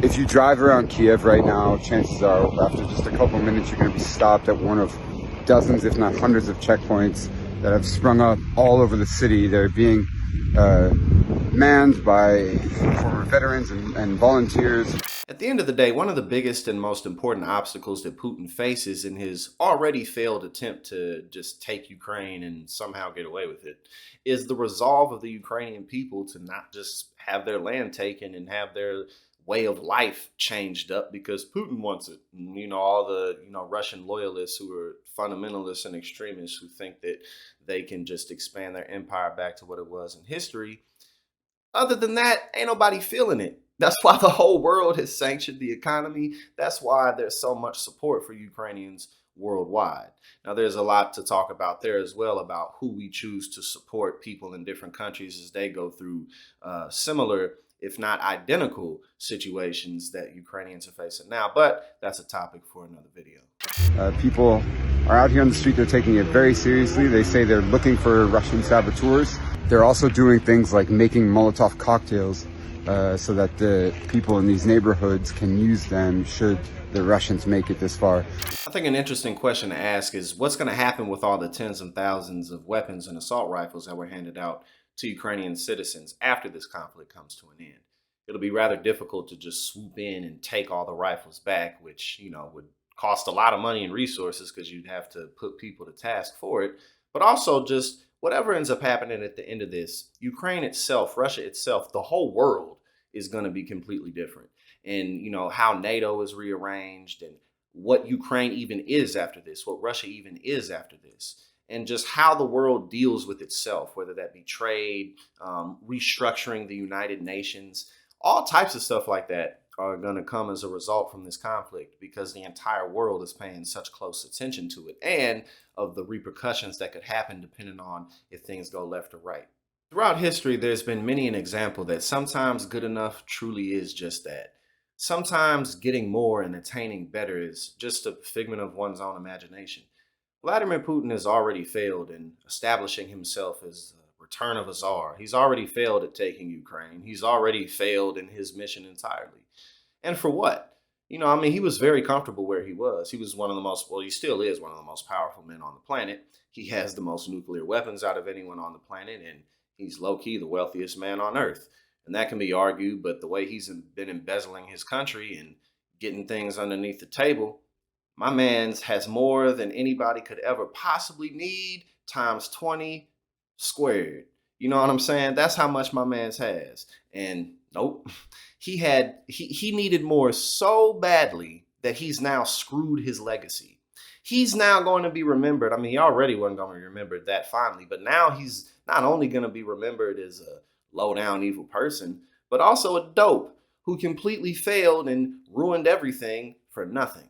If you drive around Kiev right now, chances are after just a couple minutes you're going to be stopped at one of dozens, if not hundreds, of checkpoints that have sprung up all over the city. They're being manned by former veterans and volunteers. At the end of the day, one of the biggest and most important obstacles that Putin faces in his already failed attempt to just take Ukraine and somehow get away with it is the resolve of the Ukrainian people to not just have their land taken and have their way of life changed up because Putin wants it. And, all the, Russian loyalists who are fundamentalists and extremists who think that they can just expand their empire back to what it was in history. Other than that, ain't nobody feeling it. That's why the whole world has sanctioned the economy. That's why there's so much support for Ukrainians worldwide. Now, there's a lot to talk about there as well about who we choose to support people in different countries as they go through similar, if not identical, situations that Ukrainians are facing now. But that's a topic for another video. People are out here on the street. They're taking it very seriously. They say they're looking for Russian saboteurs. They're also doing things like making Molotov cocktails so that the people in these neighborhoods can use them should the Russians make it this far. I think an interesting question to ask is what's going to happen with all the tens of thousands of weapons and assault rifles that were handed out to Ukrainian citizens after this conflict comes to an end. It'll be rather difficult to just swoop in and take all the rifles back, which, would cost a lot of money and resources because you'd have to put people to task for it. But also just whatever ends up happening at the end of this, Ukraine itself, Russia itself, the whole world is going to be completely different. And, how NATO is rearranged and what Ukraine even is after this, what Russia even is after this, and just how the world deals with itself, whether that be trade, restructuring the United Nations, all types of stuff like that are going to come as a result from this conflict because the entire world is paying such close attention to it and of the repercussions that could happen depending on if things go left or right. Throughout history, there's been many an example that sometimes good enough truly is just that. Sometimes getting more and attaining better is just a figment of one's own imagination. Vladimir Putin has already failed in establishing himself as the return of a czar. He's already failed at taking Ukraine. He's already failed in his mission entirely. And for what? He was very comfortable where he was. He was he still is one of the most powerful men on the planet. He has the most nuclear weapons out of anyone on the planet, and he's low-key the wealthiest man on earth. And that can be argued, but the way he's been embezzling his country and getting things underneath the table, my man's has more than anybody could ever possibly need times 20 squared. You know what I'm saying? That's how much my man's has. And nope, he needed more so badly that he's now screwed his legacy. He's now going to be remembered. He already wasn't going to be remembered that fondly, but now he's not only going to be remembered as a low down evil person, but also a dope who completely failed and ruined everything for nothing.